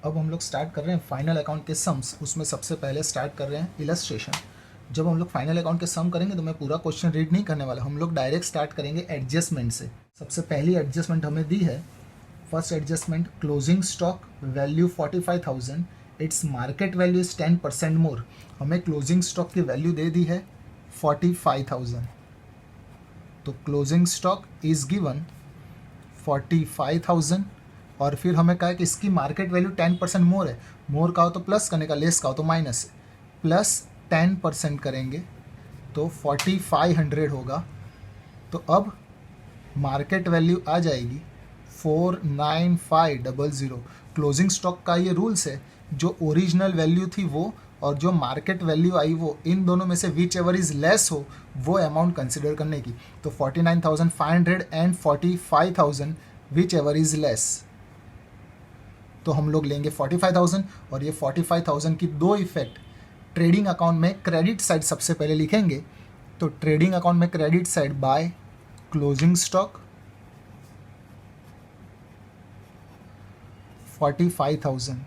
अब हम लोग स्टार्ट कर रहे हैं फाइनल अकाउंट के सम्स। उसमें सबसे पहले स्टार्ट कर रहे हैं इलस्ट्रेशन। जब हम लोग फाइनल अकाउंट के सम करेंगे तो मैं पूरा क्वेश्चन रीड नहीं करने वाला, हम लोग डायरेक्ट स्टार्ट करेंगे एडजस्टमेंट से। सबसे पहली एडजस्टमेंट हमें दी है, first adjustment, closing stock value 45,000, its market value is 10% मोर। हमें क्लोजिंग स्टॉक की वैल्यू दे दी है 45,000, तो क्लोजिंग स्टॉक इज गिवन 45,000। और फिर हमें कहा है कि इसकी मार्केट वैल्यू 10% मोर है। मोर का हो तो प्लस करने का, लेस का हो तो माइनस, प्लस 10% करेंगे तो 4500 होगा। तो अब मार्केट वैल्यू आ जाएगी 49500। क्लोजिंग स्टॉक का ये रूल्स है, जो ओरिजिनल वैल्यू थी वो और जो मार्केट वैल्यू आई वो, इन दोनों में से विच एवर इज लेस हो वो अमाउंट कंसिडर करने की। तो 49,500 and 45,000 which ever is less, तो हम लोग लेंगे 45,000। और ये 45,000 की दो इफेक्ट ट्रेडिंग अकाउंट में क्रेडिट साइड सबसे पहले लिखेंगे। तो ट्रेडिंग अकाउंट में credit side by closing stock 45,000।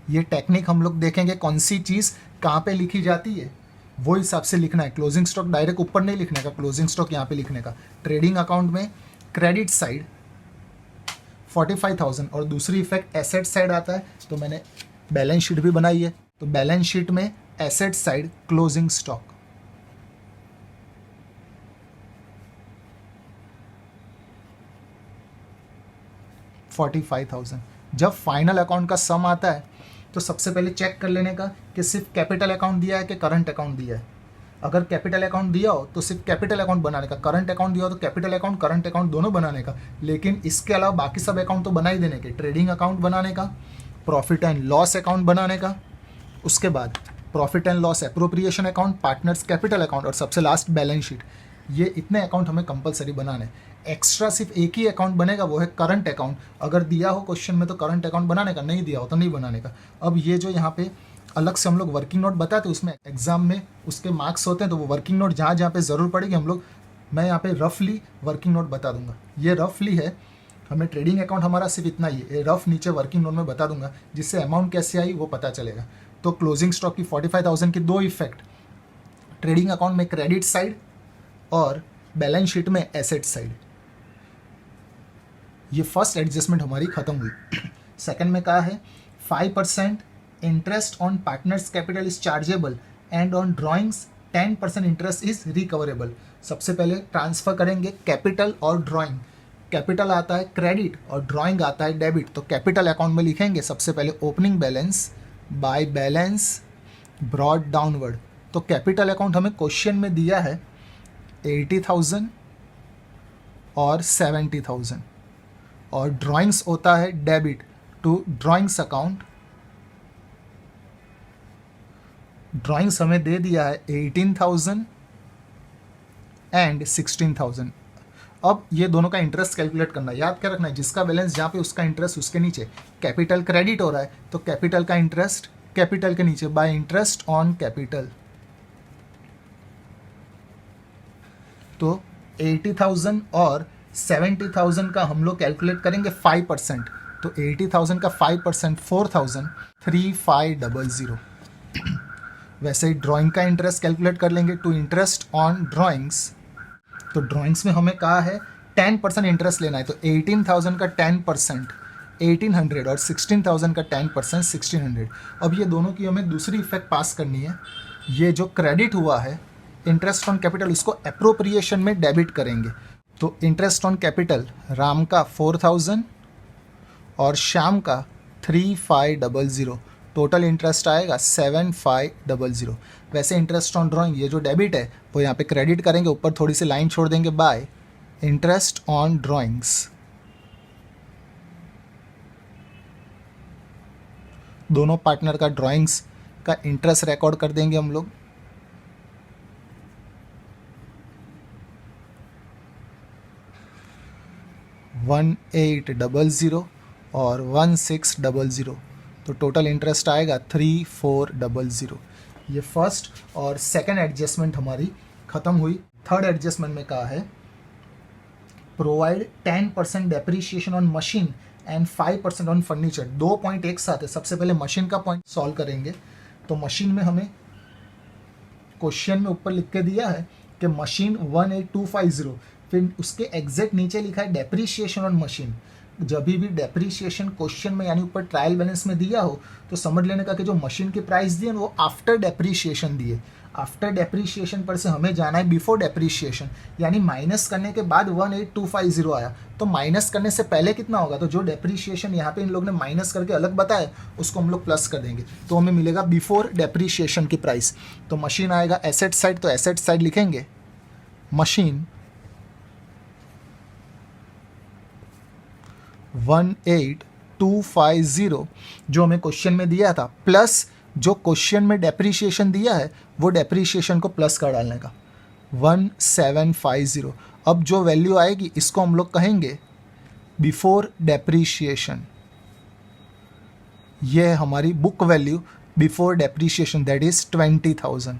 ये टेक्निक हम लोग देखेंगे कौन सी चीज़ कहाँ पे लिखी जाती है, वो हिसाब से लिखना है। क्लोजिंग स्टॉक डायरेक्ट ऊपर नहीं लिखने का, क्लोजिंग स्टॉक यहाँ पे लिखने का। ट्रेडिंग अकाउंट में क्रेडिट साइड 45,000 और दूसरी इफेक्ट एसेट साइड आता है, तो मैंने बैलेंस शीट भी बनाई है। तो बैलेंस शीट में एसेट साइड क्लोजिंग स्टॉक 45,000। जब फाइनल अकाउंट का सम आता है तो सबसे पहले चेक कर लेने का कि सिर्फ कैपिटल अकाउंट दिया है कि करंट अकाउंट दिया है। अगर कैपिटल अकाउंट दिया हो तो सिर्फ कैपिटल अकाउंट बनाने का, करंट अकाउंट दिया हो तो कैपिटल अकाउंट करंट अकाउंट दोनों बनाने का। लेकिन इसके अलावा बाकी सब अकाउंट तो बना ही देने के, ट्रेडिंग अकाउंट बनाने का, प्रॉफिट एंड लॉस अकाउंट बनाने का, उसके बाद profit and loss appropriation account, partners capital account और सबसे लास्ट बैलेंस शीट। ये इतने अकाउंट हमें कंपलसरी बनाने। एक्स्ट्रा सिर्फ एक ही अकाउंट बनेगा, वो है करंट अकाउंट। अगर दिया हो क्वेश्चन में तो करंट अकाउंट बनाने का, नहीं दिया हो तो नहीं बनाने का। अब ये जो यहाँ पे अलग से हम लोग वर्किंग नोट बताते हैं, उसमें एग्जाम में उसके मार्क्स होते हैं, तो वो वर्किंग नोट जहाँ जहाँ पे ज़रूर पड़ेगी हम लोग, मैं यहाँ पे रफली वर्किंग नोट बता दूंगा। ये रफली है, हमें ट्रेडिंग अकाउंट हमारा सिर्फ इतना ही है, रफ नीचे वर्किंग नोट में बता दूंगा, जिससे अमाउंट कैसे आई वो पता चलेगा। तो क्लोजिंग स्टॉक की 45,000 की दो इफेक्ट, ट्रेडिंग अकाउंट में क्रेडिट साइड और बैलेंस शीट में एसेट साइड। ये फर्स्ट एडजस्टमेंट हमारी खत्म हुई। सेकंड में कहा है 5% interest on partners capital is chargeable and on drawings 10% interest is recoverable. सबसे पहले ट्रांसफर करेंगे कैपिटल और ड्राइंग। कैपिटल आता है क्रेडिट और ड्राइंग आता है डेबिट। तो कैपिटल अकाउंट में लिखेंगे सबसे पहले opening balance by balance brought downward. तो कैपिटल अकाउंट हमें क्वेश्चन में दिया है 80,000 और 70,000, और ड्राइंग्स होता है debit to drawings account. Drawings हमें दे दिया है 18,000 एंड 16,000। अब ये दोनों का इंटरेस्ट कैलकुलेट करना है। याद क्या रखना है, जिसका बैलेंस जहाँ पे उसका इंटरेस्ट उसके नीचे। कैपिटल क्रेडिट हो रहा है तो कैपिटल का इंटरेस्ट कैपिटल के नीचे बाय इंटरेस्ट ऑन कैपिटल। तो 80,000 और 70,000 का हम लोग कैलकुलेट करेंगे 5%। तो 80,000 का 5% 4,000, 3500। वैसे ही ड्राइंग का इंटरेस्ट कैलकुलेट कर लेंगे टू इंटरेस्ट ऑन ड्राइंग्स। तो ड्राइंग्स में हमें कहा है 10% इंटरेस्ट लेना है, तो 18,000 का 10% 1800 और 16,000 का 10% 1600। अब ये दोनों की हमें दूसरी इफेक्ट पास करनी है। ये जो क्रेडिट हुआ है इंटरेस्ट ऑन कैपिटल, इसको एप्रोप्रिएशन में डेबिट करेंगे। तो इंटरेस्ट ऑन कैपिटल राम का 4,000 और श्याम का 3500। टोटल इंटरेस्ट आएगा 7500। वैसे इंटरेस्ट ऑन ड्राइंग ये जो डेबिट है वो यहाँ पे क्रेडिट करेंगे, ऊपर थोड़ी सी लाइन छोड़ देंगे बाय इंटरेस्ट ऑन ड्राइंग्स। दोनों पार्टनर का ड्राइंग्स का इंटरेस्ट रिकॉर्ड कर देंगे हम लोग। $1,800 और 1,600। तो टोटल इंटरेस्ट आएगा 3,400। ये फर्स्ट और सेकंड एडजस्टमेंट हमारी ख़त्म हुई। थर्ड एडजस्टमेंट में कहा है provide 10% depreciation on machine and 5% on furniture. 2 point एक साथ है। सबसे पहले मशीन का पॉइंट सॉल्व करेंगे। तो मशीन में हमें क्वेश्चन में ऊपर लिख के दिया है कि मशीन 18250, फिर उसके एग्जैक्ट नीचे लिखा है डेप्रीशिएशन ऑन मशीन। जब भी डेप्रीशिएशन क्वेश्चन में यानी ऊपर ट्रायल बैलेंस में दिया हो तो समझ लेने का कि जो मशीन की प्राइस दी है वो आफ्टर डेप्रीशिएशन दी है। आफ्टर डेप्रीशिएशन पर से हमें जाना है बिफोर डेप्रीशिएशन, यानी माइनस करने के बाद 18250 आया, तो माइनस करने से पहले कितना होगा, तो जो डेप्रीशिएशन यहाँ पे इन लोग ने माइनस करके अलग बताया उसको हम लोग प्लस कर देंगे, तो हमें मिलेगा बिफोर डेप्रीशिएशन की प्राइस। तो मशीन आएगा एसेट साइड, तो एसेट साइड लिखेंगे मशीन 18250 जो हमें क्वेश्चन में दिया था, प्लस जो क्वेश्चन में डेप्रीशिएशन दिया है वो डेप्रीशिएशन को प्लस कर डालने का 1750। अब जो वैल्यू आएगी इसको हम लोग कहेंगे बिफोर डेप्रीशिएशन। ये है हमारी book value before depreciation, that is 20,000।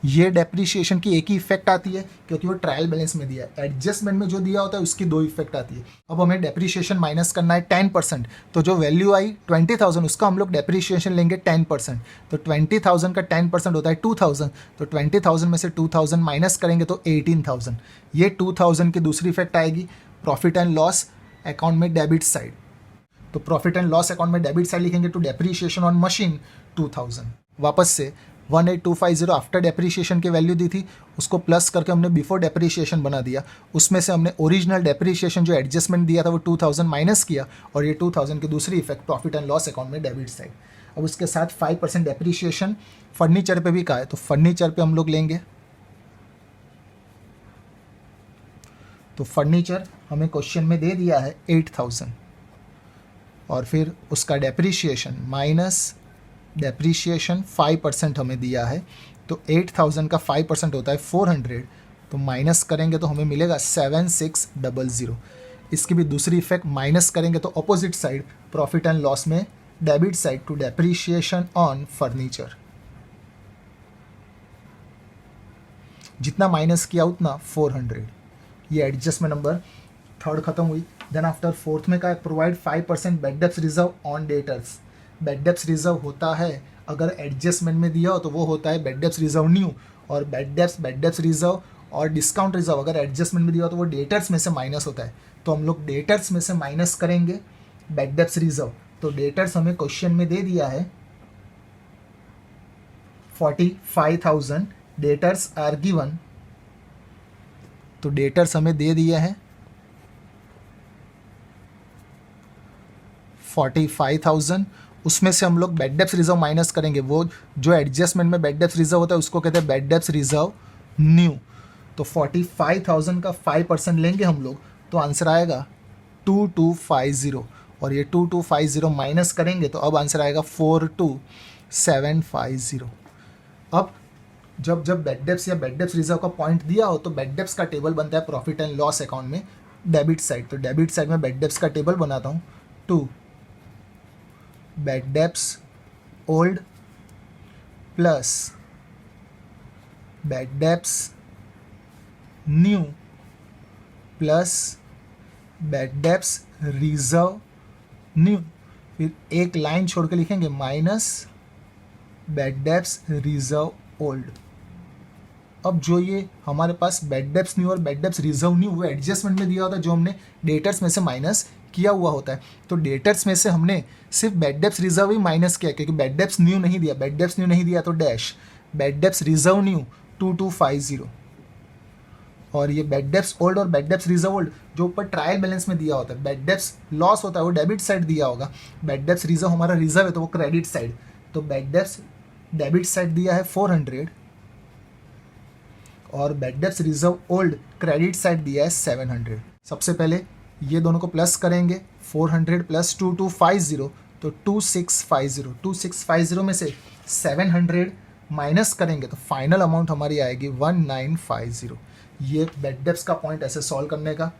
ये डेप्रीशिएशन की एक ही इफेक्ट आती है क्योंकि वो ट्रायल बैलेंस में दिया है। एडजस्टमेंट में जो दिया होता है उसकी 2 इफेक्ट आती है। अब हमें डेप्रीशिएशन माइनस करना है 10%, तो जो वैल्यू आई 20,000 उसका हम लोग डेप्रीशिएशन लेंगे 10%, तो 20,000 का 10% होता है 2,000, तो 20,000 में से 2,000 माइनस करेंगे तो 18,000। ये 2,000 की दूसरी इफेक्ट आएगी प्रॉफिट एंड लॉस अकाउंट में डेबिट साइड। तो प्रॉफिट एंड लॉस अकाउंट में डेबिट साइड लिखेंगे टू डेप्रीशिएशन ऑन मशीन 2,000। वापस से 18250 आफ्टर डेप्रीशिएशन की वैल्यू दी थी, उसको प्लस करके हमने बिफोर डेप्रीशिएशन बना दिया। उसमें से हमने ओरिजिनल डेप्रीशिएशन जो एडजस्टमेंट दिया था वो 2000 माइनस किया, और ये 2000 की दूसरी effect profit and loss account में डेबिट साइड। अब उसके साथ 5% डेप्रीशिएशन फर्नीचर पे भी कहा है, तो फर्नीचर पे हम लोग लेंगे। तो फर्नीचर हमें क्वेश्चन में दे दिया है 8000, और फिर उसका डेप्रीशिएशन माइनस डेप्रीशिएशन 5% हमें दिया है, तो 8000 का 5% होता है 400, तो माइनस करेंगे तो हमें मिलेगा 7600। इसकी भी दूसरी इफेक्ट माइनस करेंगे तो opposite side profit and loss में debit side to depreciation on furniture. जितना माइनस किया उतना 400। ये एडजस्टमेंट नंबर 3 खत्म हुई। देन आफ्टर 4th में का provide 5% bad debts reserve on debtors. Bad debts reserve होता है अगर एडजस्टमेंट में दिया हो तो वो होता है बैड डेब्ट्स रिजर्व न्यू, और बैड डेब्ट्स रिजर्व और डिस्काउंट रिजर्व अगर एडजस्टमेंट में दिया हो तो वो डेटर्स में से माइनस होता है। तो हम लोग डेटर्स में से माइनस करेंगे बैड डेब्ट्स रिजर्व। तो डेटर्स हमें क्वेश्चन में दे दिया है 45,000 डेटर्स आर गिवन, तो डेटर्स हमें दे दिया है 45,000। उसमें से हम लोग बैड डेब्ट्स रिजर्व माइनस करेंगे, वो जो एडजस्टमेंट में बैड डेब्ट्स रिजर्व होता है उसको कहते हैं बैड डेब्ट्स रिजर्व न्यू। तो 45,000 का 5% लेंगे हम लोग, तो आंसर आएगा 2250, और ये 2250 माइनस करेंगे तो अब आंसर आएगा 42750। अब जब बैड डेब्ट्स या बैड डेब्ट्स रिजर्व का पॉइंट दिया हो तो बैड डेब्ट्स का टेबल बनता है प्रॉफिट एंड लॉस अकाउंट में डेबिट साइड। तो डेबिट साइड में बैड डेब्ट्स का टेबल बनाता हूँ, 2 bad debts old plus bad debts new plus bad debts reserve new, फिर एक लाइन छोड़ के लिखेंगे minus bad debts reserve old. अब जो ये हमारे पास बैड डेब्ट्स न्यू और बैड डेब्ट्स रिजर्व न्यू वो एडजस्टमेंट में दिया होता है जो हमने डेटर्स में से माइनस किया हुआ होता है। तो डेटर्स में से हमने सिर्फ बैड डेब्ट्स रिजर्व ही माइनस किया क्योंकि बैड डेब्ट्स न्यू नहीं दिया। बैड डेब्ट्स न्यू नहीं दिया तो dash bad debts reserve new 2250, और ये बैड डेब्ट्स ओल्ड और बैड डेब्ट्स रिजर्व ओल्ड जो ऊपर ट्रायल बैलेंस में दिया होता है। बैड डेब्ट्स लॉस होता है वो डेबिट साइड दिया होगा, बैड डेब्ट्स रिजर्व हमारा रिजर्व है तो वो क्रेडिट साइड। तो बैड डेब्ट्स डेबिट साइड दिया है 400 और bad debts reserve old credit side दिया है 700। सबसे पहले ये दोनों को प्लस करेंगे, 400 प्लस 2250 तो 2650। 2650 में से 700 माइनस करेंगे तो फाइनल अमाउंट हमारी आएगी 1950। ये बैड डेब्ट्स का पॉइंट ऐसे सॉल्व करने का।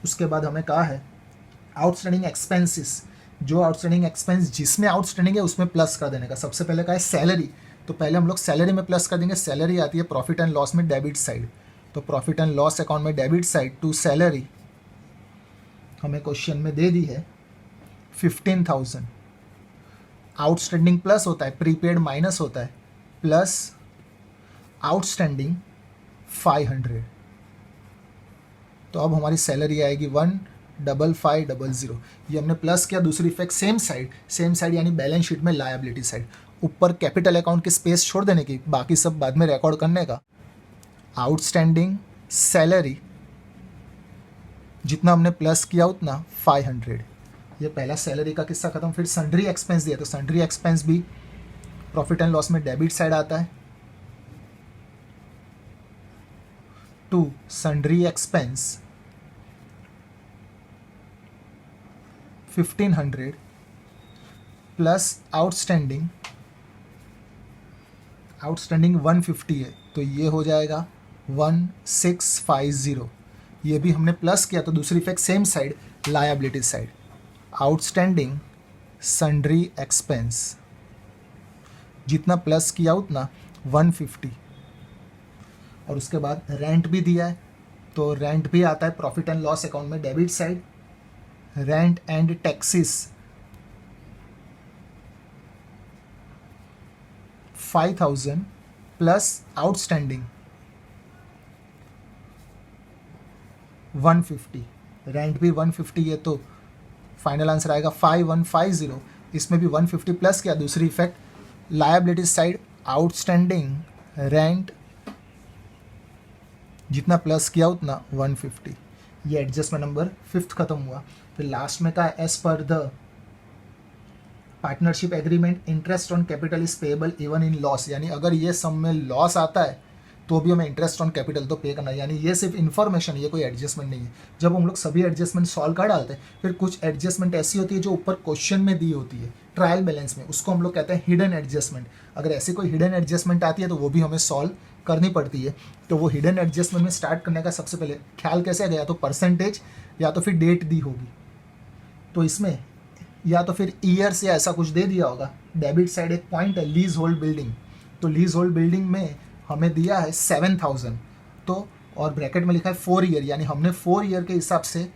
उसके बाद हमें कहा है आउटस्टैंडिंग एक्सपेंसेस, जो आउटस्टैंडिंग एक्सपेंस जिसमें आउटस्टैंडिंग है उसमें प्लस कर देने का। सबसे पहले कहा है सैलरी, तो पहले हम लोग सैलरी में प्लस कर देंगे। सैलरी आती है प्रॉफिट एंड लॉस में डेबिट साइड, तो प्रॉफिट एंड लॉस अकाउंट में डेबिट साइड टू सैलरी हमें क्वेश्चन में दे दी है 15,000, आउटस्टैंडिंग प्लस होता है, प्रीपेड माइनस होता है, प्लस आउटस्टैंडिंग 500। तो अब हमारी सैलरी आएगी 15500। ये हमने प्लस किया, दूसरी इफेक्ट सेम साइड यानी बैलेंस शीट में लायबिलिटी साइड, ऊपर कैपिटल अकाउंट की स्पेस छोड़ देने की, बाकी सब बाद में रिकॉर्ड करने का। आउटस्टैंडिंग सैलरी जितना हमने प्लस किया उतना 500। ये पहला सैलरी का किस्सा खत्म। फिर सन्ड्री एक्सपेंस दिया, तो सन्ड्री एक्सपेंस भी प्रॉफिट एंड लॉस में डेबिट साइड आता है। To sundry expense 1500 plus outstanding 150 है, तो ये हो जाएगा 1650। ये भी हमने प्लस किया, तो दूसरी effect same side, liability side. Outstanding sundry expense जितना प्लस किया उतना 150। और उसके बाद रेंट भी दिया है, तो रेंट भी आता है प्रॉफिट एंड लॉस अकाउंट में debit side. Rent and taxes 5000 plus outstanding 150। Rent भी 150 है, तो फाइनल आंसर आएगा 5150। इसमें भी 150 प्लस किया, दूसरी effect liability side, outstanding rent जितना प्लस किया उतना 150। ये एडजस्टमेंट नंबर 5 खत्म हुआ। फिर लास्ट में का एज पर the partnership agreement interest on capital is payable even in loss, यानी अगर ये सम में लॉस आता है तो भी हमें इंटरेस्ट ऑन कैपिटल तो पे करना है। यानी ये सिर्फ इन्फॉर्मेशन, ये कोई एडजस्टमेंट नहीं है। जब हम लोग सभी एडजस्टमेंट सॉल्व कर डालते हैं, फिर कुछ एडजस्टमेंट ऐसी होती है जो ऊपर क्वेश्चन में दी होती है ट्रायल बैलेंस में, उसको हम लोग कहते हैं हिडन एडजस्टमेंट। अगर ऐसी कोई हिडन एडजस्टमेंट आती है तो वो भी हमें सॉल्व करनी पड़ती है। तो वो हिडन एडजस्टमेंट में स्टार्ट करने का सबसे पहले ख्याल कैसे गया, तो परसेंटेज या तो फिर डेट दी होगी, तो इसमें या तो फिर ईयर्स या ऐसा कुछ दे दिया होगा। डेबिट साइड एक पॉइंट है लीज होल्ड बिल्डिंग, तो लीज होल्ड बिल्डिंग में हमें दिया है 7000, तो और ब्रैकेट में लिखा है 4 ईयर, यानी हमने 4 ईयर के हिसाब से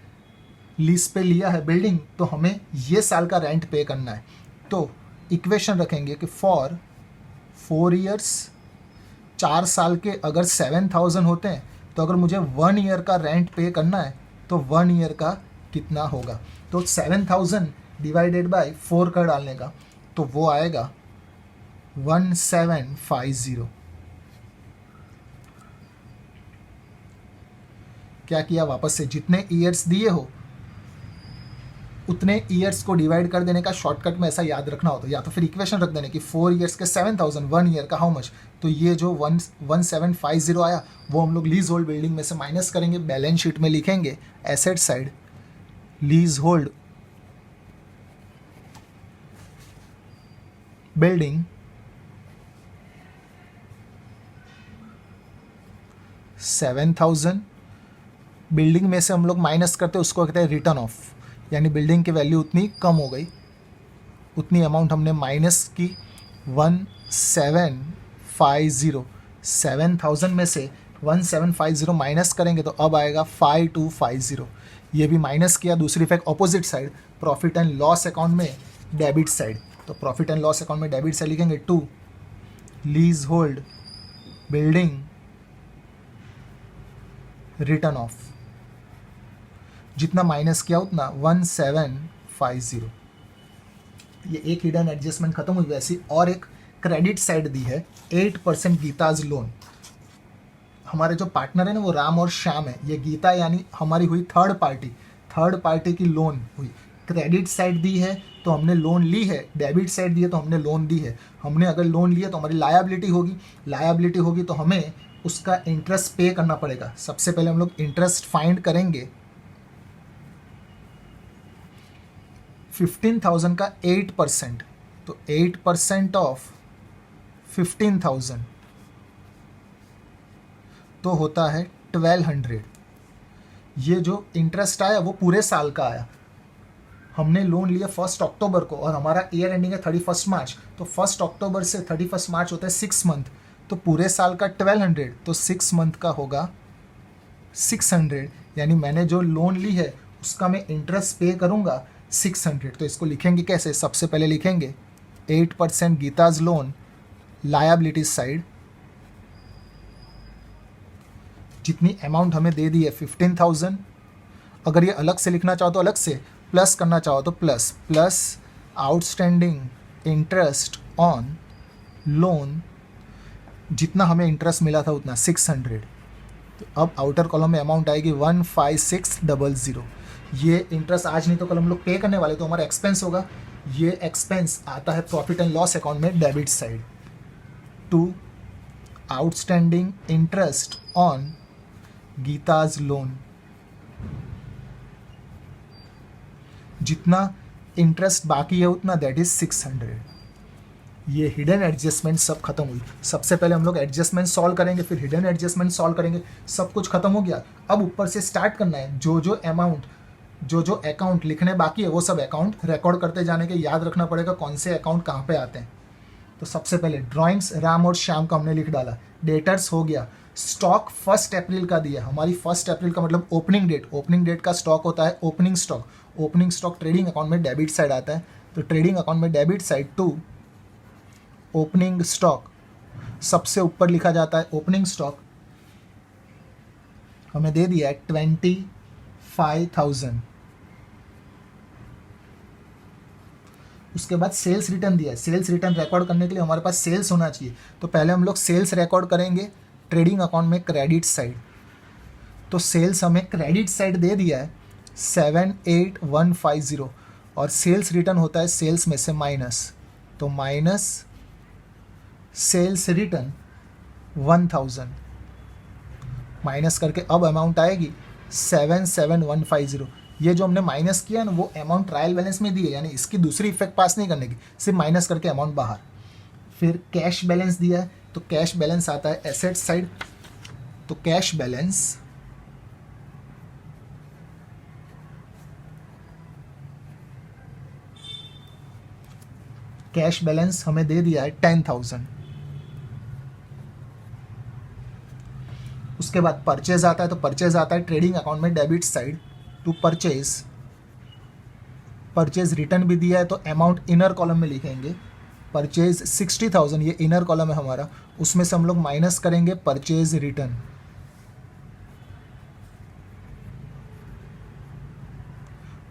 लीज पे लिया है बिल्डिंग, तो हमें ये साल का रेंट पे करना है। तो इक्वेशन रखेंगे कि फॉर 4 ईयर्स, 4 साल के अगर 7000 होते हैं, तो अगर मुझे 1 ईयर का रेंट पे करना है तो 1 ईयर का कितना होगा, तो 7000 डिवाइडेड बाय 4 कर डालने का, तो वो आएगा 1750। क्या किया, वापस से जितने ईयर्स दिए हो उतने ईयर्स को डिवाइड कर देने का। शॉर्टकट में ऐसा याद रखना हो तो या तो फिर इक्वेशन रख देने कि 4 ईयर्स के 7000, 1 ईयर का हाउ मच, तो ये जो 1750 आया वो हम लोग लीज होल्ड बिल्डिंग में से माइनस करेंगे, बैलेंस शीट में लिखेंगे asset side lease hold building 7000, building में से हम लोग माइनस करते हैं उसको कहते हैं रिटर्न ऑफ, यानी बिल्डिंग की वैल्यू उतनी कम हो गई, उतनी अमाउंट हमने माइनस की 1750। 7000 में से 1750 माइनस करेंगे तो अब आएगा 5250। ये भी माइनस किया, दूसरी effect opposite side profit and loss account में डेबिट साइड, तो प्रॉफिट एंड लॉस अकाउंट में डेबिट साइड लिखेंगे 2 lease hold building return of, जितना माइनस किया उतना 1750। ये एक हिडन एडजस्टमेंट खत्म हुई। वैसी और एक क्रेडिट साइड दी है 8% गीताज लोन। हमारे जो पार्टनर है ना वो राम और श्याम है, ये गीता यानी हमारी हुई थर्ड पार्टी की लोन हुई। क्रेडिट साइड दी है तो हमने लोन ली है, डेबिट साइड दी है तो हमने लोन दी है। हमने अगर लोन लिया तो हमारी लायबिलिटी होगी तो हमें उसका इंटरेस्ट पे करना पड़ेगा। सबसे पहले हम लोग इंटरेस्ट फाइंड करेंगे। 15,000 का 8%, तो 8% ऑफ 15,000 तो होता है 1200। ये जो इंटरेस्ट आया वो पूरे साल का आया। हमने लोन लिया 1 अक्टूबर को और हमारा ईयर एंडिंग है 31 मार्च, तो 1 अक्टूबर से 31 मार्च होता है 6 मंथ, तो पूरे साल का 1200, तो 6 मंथ का होगा 600। यानी मैंने जो लोन ली है उसका मैं इंटरेस्ट पे करूँगा 600। तो इसको लिखेंगे कैसे? सबसे पहले लिखेंगे 8% गीताज लोन लायबिलिटीज साइड, जितनी अमाउंट हमें दे दी है 15,000। अगर ये अलग से लिखना चाहो तो अलग से, प्लस करना चाहो तो plus plus outstanding interest on loan, जितना हमें इंटरेस्ट मिला था उतना 600। तो अब आउटर कॉलम में अमाउंट आएगी 15600। ये इंटरेस्ट आज नहीं तो कल हम लोग पे करने वाले, तो हमारा एक्सपेंस होगा। ये एक्सपेंस आता है प्रॉफिट एंड लॉस अकाउंट में debit side. To outstanding interest on Geeta's loan, जितना इंटरेस्ट बाकी है उतना, दैट इज 600। ये हिडन एडजस्टमेंट सब खत्म हुई। सबसे पहले हम लोग एडजस्टमेंट सॉल्व करेंगे, फिर हिडन एडजस्टमेंट सॉल्व करेंगे। सब कुछ खत्म हो गया। अब ऊपर से स्टार्ट करना है। जो जो अमाउंट, जो जो अकाउंट लिखने बाकी है वो सब अकाउंट रिकॉर्ड करते जाने के। याद रखना पड़ेगा कौन से अकाउंट कहाँ पे आते हैं। तो सबसे पहले ड्राइंग्स राम और श्याम का हमने लिख डाला। डेटर्स हो गया। स्टॉक 1 अप्रैल का दिया। हमारी 1 अप्रैल का मतलब ओपनिंग डेट। ओपनिंग डेट का स्टॉक होता है opening stock. Opening stock trading account में डेबिट साइड आता है। तो ट्रेडिंग अकाउंट में debit side to opening stock, सबसे ऊपर लिखा जाता है ओपनिंग स्टॉक। हमें दे दिया है 25,000। उसके बाद सेल्स रिटर्न दिया है। सेल्स रिटर्न रिकॉर्ड करने के लिए हमारे पास सेल्स होना चाहिए। तो पहले हम लोग सेल्स रिकॉर्ड करेंगे ट्रेडिंग अकाउंट में क्रेडिट साइड। तो सेल्स हमें क्रेडिट साइड दे दिया है 78150, और सेल्स रिटर्न होता है सेल्स में से माइनस। तो माइनस सेल्स रिटर्न 1000 माइनस करके अब अमाउंट आएगी 77150। ये जो हमने माइनस किया ना वो अमाउंट ट्रायल बैलेंस में दी है, यानी इसकी दूसरी इफेक्ट पास नहीं करने की, सिर्फ माइनस करके अमाउंट बाहर। फिर कैश बैलेंस दिया है। तो कैश बैलेंस आता है एसेट साइड। तो कैश बैलेंस हमें दे दिया है 10,000। उसके बाद परचेज आता है। तो परचेज आता है ट्रेडिंग अकाउंट में debit side to purchase return भी दिया है। तो अमाउंट इनर कॉलम में लिखेंगे। परचेज 60,000 ये इनर कॉलम है हमारा, उसमें से हम लोग माइनस करेंगे परचेज रिटर्न।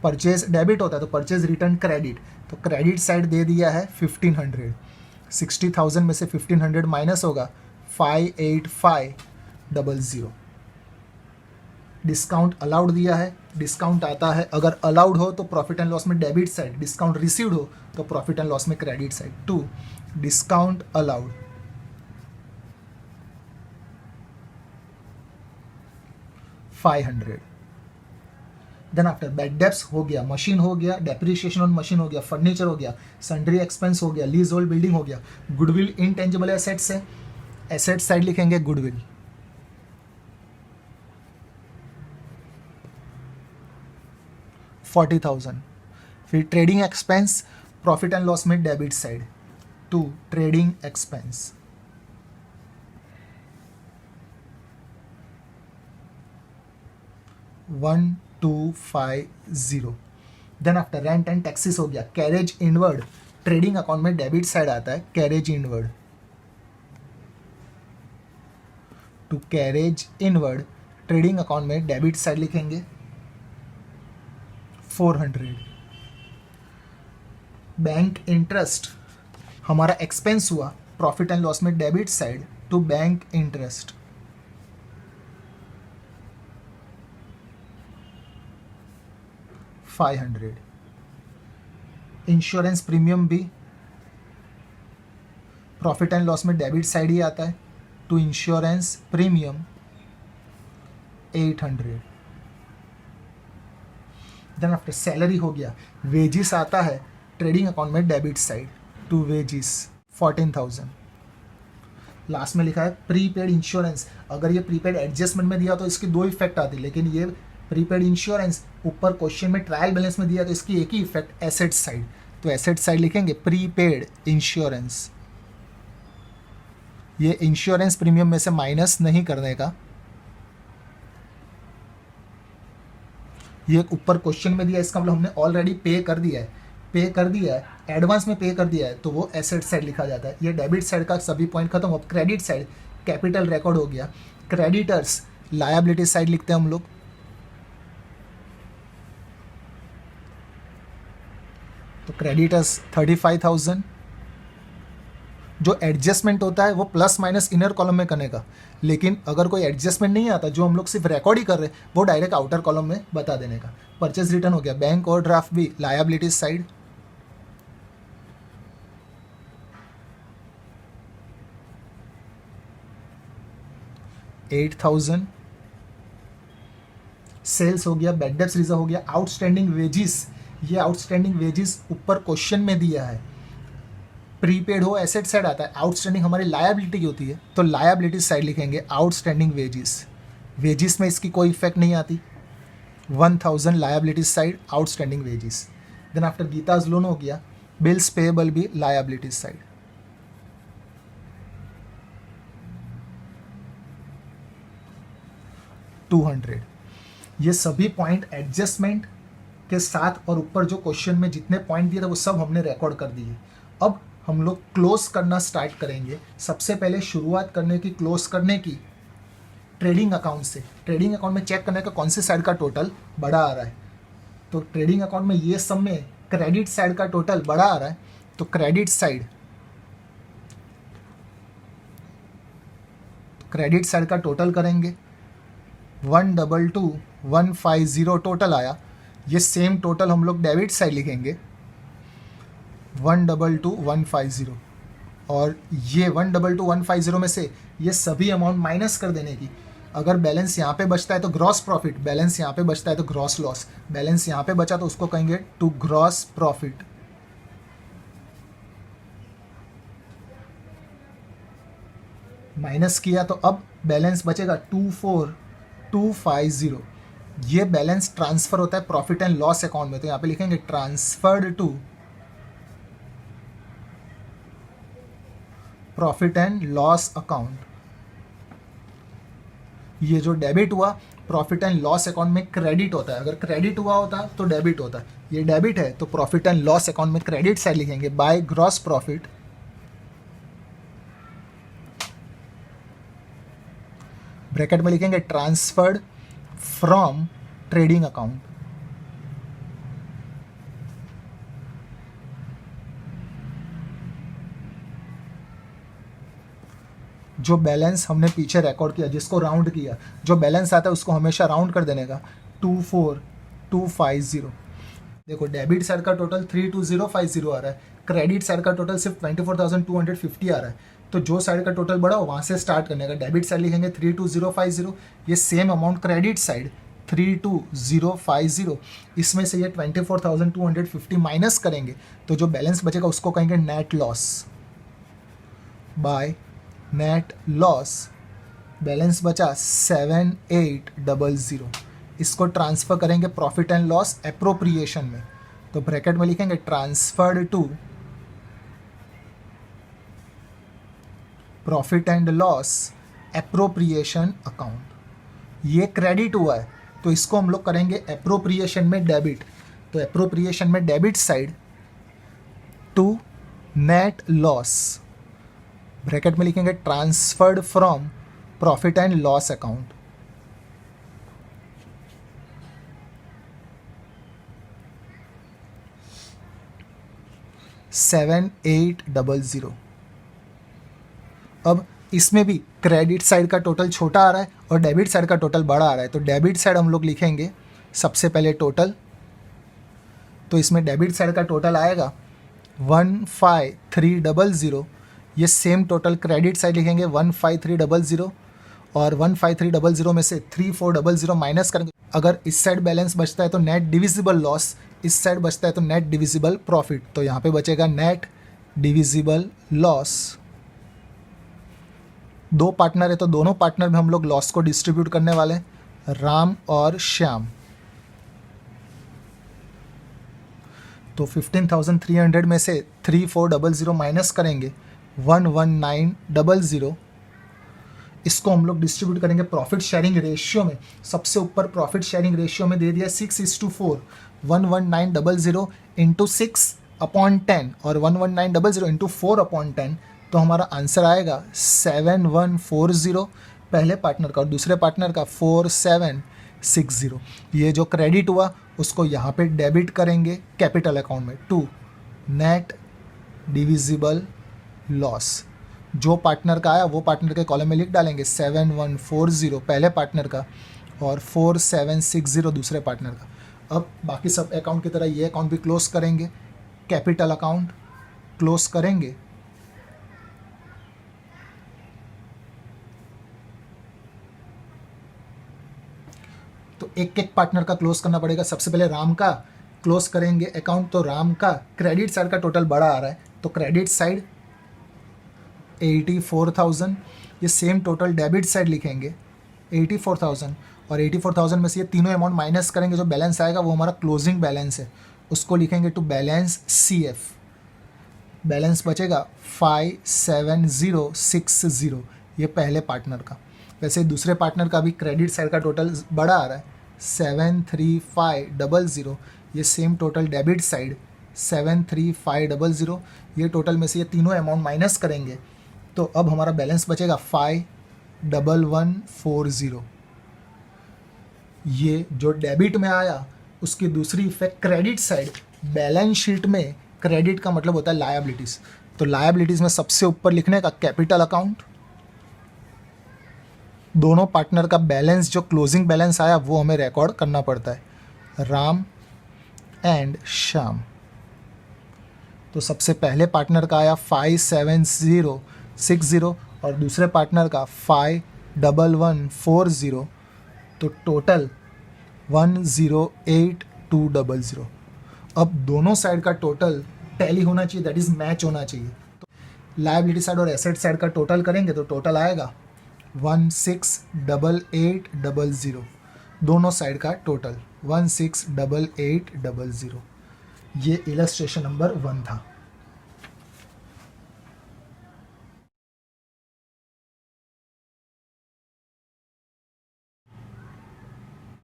परचेज डेबिट होता है तो परचेज रिटर्न क्रेडिट। तो क्रेडिट साइड दे दिया है 1500। 60,000 में से 1500 माइनस होगा 58500। डिस्काउंट अलाउड दिया है। डिस्काउंट आता है अगर अलाउड हो तो प्रॉफिट एंड लॉस में डेबिट साइड, डिस्काउंट रिसीव्ड हो तो प्रॉफिट एंड लॉस में credit side. To discount allowed 500। Then after bad debts हो गया, मशीन हो गया, डेप्रिसिएशन ऑन मशीन हो गया, फर्नीचर हो गया, सन्ड्री एक्सपेंस हो गया, लीज होल्ड बिल्डिंग हो गया, गुडविल इनटेंजिबल एसेट्स है। एसेट साइड लिखेंगे गुडविल। $40,000। फिर trading expense profit and loss में debit side to trading expense 1250। Then after rent and taxes हो गया। कैरेज इनवर्ड ट्रेडिंग अकाउंट में डेबिट साइड आता है। Carriage inward to carriage inward trading account में debit side लिखेंगे 400। Bank interest हमारा expense हुआ प्रॉफिट एंड लॉस में debit side to bank interest 500। Insurance premium भी प्रॉफिट एंड लॉस में डेबिट साइड ही आता है to insurance premium 800। Then after salary हो गया। वेजिस आता है ट्रेडिंग अकाउंट में debit side to wages 14,000। Last में लिखा है प्रीपेड इंश्योरेंस। अगर ये प्रीपेड एडजस्टमेंट में दिया तो इसकी दो इफेक्ट आती, लेकिन ये प्रीपेड इंश्योरेंस ऊपर क्वेश्चन में ट्रायल बैलेंस में दिया तो इसकी एक ही इफेक्ट एसेट साइड। तो एसेट साइड लिखेंगे प्रीपेड इंश्योरेंस। ये इंश्योरेंस प्रीमियम में से माइनस नहीं करने का। ये एक ऊपर क्वेश्चन में दिया है, इसका मतलब हमने ऑलरेडी पे कर दिया है, एडवांस में पे कर दिया है, तो वो एसेट साइड लिखा जाता है। ये डेबिट साइड का सभी पॉइंट खत्म। अब क्रेडिट साइड, कैपिटल रिकॉर्ड हो गया। क्रेडिटर्स, लायबिलिटी साइड लिखते हैं हम लोग। तो क्रेडिटर्स 35,000। जो एडजस्टमेंट होता है वो प्लस माइनस इनर कॉलम में करने का, लेकिन अगर कोई एडजस्टमेंट नहीं आता, जो हम लोग सिर्फ रिकॉर्ड ही कर रहे हैं, वो डायरेक्ट आउटर कॉलम में बता देने का। परचेज रिटर्न हो गया। बैंक और ड्राफ्ट भी लायबिलिटीज साइड। $8,000। सेल्स हो गया। बैड डेब्ट्स रिजर्व हो गया। आउटस्टैंडिंग वेजिस, ये आउटस्टैंडिंग वेजिस ऊपर क्वेश्चन में दिया है। प्रीपेड हो एसेट साइड आता है, आउटस्टैंडिंग हमारी लायबिलिटी की होती है, तो लायबिलिटी साइड लिखेंगे आउटस्टैंडिंग वेजिस। वेजिस में इसकी कोई इफेक्ट नहीं आती। 1,000 liability side, outstanding wages. Then after Geeta's loan हो गया। बिल्स पेएबल भी लायबिलिटी साइड। $200। ये सभी पॉइंट एडजस्टमेंट के साथ और ऊपर जो क्वेश्चन में जितने पॉइंट दिए थे वो सब हमने रिकॉर्ड कर दिए। अब हम लोग क्लोज करना स्टार्ट करेंगे। सबसे पहले शुरुआत करने की, क्लोज करने की ट्रेडिंग अकाउंट से। ट्रेडिंग अकाउंट में चेक करने का कौन से साइड का टोटल बड़ा आ रहा है। तो ट्रेडिंग अकाउंट में ये सब में क्रेडिट साइड का टोटल बड़ा आ रहा है, तो क्रेडिट साइड का टोटल करेंगे। 122,150 टोटल आया। ये सेम टोटल हम लोग डेबिट साइड लिखेंगे 122,150, और ये 122,150 में से ये सभी अमाउंट माइनस कर देने की। अगर बैलेंस यहाँ पे बचता है तो ग्रॉस प्रॉफिट, बैलेंस यहाँ पे बचता है तो ग्रॉस लॉस, बैलेंस यहाँ पे बचा तो उसको कहेंगे टू ग्रॉस प्रॉफिट। माइनस किया तो अब बैलेंस बचेगा 24,250। ये बैलेंस ट्रांसफर होता है प्रॉफिट एंड लॉस अकाउंट में, तो यहाँ पे लिखेंगे transferred to profit and loss account. ये जो डेबिट हुआ प्रॉफिट एंड लॉस अकाउंट में क्रेडिट होता है। अगर क्रेडिट हुआ होता तो डेबिट होता, ये डेबिट है तो प्रॉफिट एंड लॉस अकाउंट में क्रेडिट साइड लिखेंगे बाय ग्रॉस प्रॉफिट। ब्रैकेट में लिखेंगे ट्रांसफर्ड फ्रॉम ट्रेडिंग अकाउंट। जो बैलेंस हमने पीछे रिकॉर्ड किया, जिसको राउंड किया, जो बैलेंस आता है उसको हमेशा राउंड कर देने का 24,250। देखो डेबिट साइड का टोटल 32050 आ रहा है, क्रेडिट साइड का टोटल सिर्फ 24,250 आ रहा है। तो जो साइड का टोटल बढ़ा हो वहाँ से स्टार्ट करने का। डेबिट साइड लिखेंगे 32050, ये सेम अमाउंट क्रेडिट साइड 32050, इसमें से ये 24,250 माइनस करेंगे तो जो बैलेंस बचेगा उसको कहेंगे net loss. By net loss balance बचा 7800, इसको ट्रांसफ़र करेंगे प्रॉफिट एंड लॉस एप्रोप्रिएशन में। तो ब्रैकेट में लिखेंगे transferred to profit and loss appropriation account. ये क्रेडिट हुआ है तो इसको हम लोग करेंगे एप्रोप्रिएशन में डेबिट। तो एप्रोप्रिएशन में debit side to net loss, bracket में लिखेंगे transferred from profit and loss account. $7800। अब इसमें भी क्रेडिट साइड का टोटल छोटा आ रहा है और डेबिट साइड का टोटल बड़ा आ रहा है, तो डेबिट साइड हम लोग लिखेंगे सबसे पहले टोटल। तो इसमें डेबिट साइड का टोटल आएगा 15300, ये सेम टोटल क्रेडिट साइड लिखेंगे 15300, और 15300 में से 3400 माइनस करेंगे। अगर इस साइड बैलेंस बचता है तो नेट डिविजिबल लॉस, इस साइड बचता है तो नेट डिविजिबल प्रॉफिट, तो यहाँ पे बचेगा नेट डिविजिबल लॉस। दो पार्टनर है तो दोनों पार्टनर में हम लोग लॉस को डिस्ट्रीब्यूट करने वाले हैं, राम और श्याम। तो 15,300 में से 3400 माइनस करेंगे 11900, इसको हम लोग डिस्ट्रीब्यूट करेंगे प्रॉफिट शेयरिंग रेशियो में। सबसे ऊपर प्रॉफिट शेयरिंग रेशियो में दे दिया 6:4, 11900 इंटू 6/10 और 11900 इंटू 4/10, तो हमारा आंसर आएगा 7140 पहले पार्टनर का, और दूसरे पार्टनर का 4760। ये जो क्रेडिट हुआ उसको यहाँ पे डेबिट करेंगे कैपिटल अकाउंट में, टू नेट डिविजिबल लॉस। जो पार्टनर का आया वो पार्टनर के कॉलम में लिख डालेंगे, 7140 पहले पार्टनर का और 4760 दूसरे पार्टनर का। अब बाकी सब अकाउंट की तरह ये अकाउंट भी क्लोज करेंगे, कैपिटल अकाउंट क्लोज करेंगे। तो एक एक पार्टनर का क्लोज करना पड़ेगा। सबसे पहले राम का क्लोज करेंगे अकाउंट, तो राम का क्रेडिट साइड का टोटल बड़ा आ रहा है, तो क्रेडिट साइड 84,000। ये सेम टोटल डेबिट साइड लिखेंगे 84,000, और 84,000 में से ये तीनों अमाउंट माइनस करेंगे, जो बैलेंस आएगा वो हमारा क्लोजिंग बैलेंस है, उसको लिखेंगे टू बैलेंस CF। बैलेंस बचेगा 57060, ये पहले पार्टनर का। वैसे दूसरे पार्टनर का भी क्रेडिट साइड का टोटल बड़ा आ रहा है 73500, ये सेम टोटल डेबिट साइड 73500। ये टोटल में से ये तीनों अमाउंट माइनस करेंगे, तो अब हमारा बैलेंस बचेगा 51140। ये जो डेबिट में आया उसकी दूसरी effect credit side. Balance sheet में क्रेडिट का मतलब होता है लायबिलिटीज़, तो लायबिलिटीज़ में सबसे ऊपर लिखने का कैपिटल अकाउंट, दोनों पार्टनर का बैलेंस जो क्लोजिंग बैलेंस आया वो हमें रिकॉर्ड करना पड़ता है, राम एंड श्याम। तो सबसे पहले पार्टनर का आया 57060 और दूसरे पार्टनर का 51140, तो टोटल 108,200। अब दोनों साइड का टोटल टैली होना चाहिए, दैट इज़ मैच होना चाहिए। तो लायबिलिटी साइड और एसेट साइड का टोटल करेंगे तो टोटल आएगा 168800, दोनों साइड का टोटल 168800। ये इलस्ट्रेशन नंबर 1 था।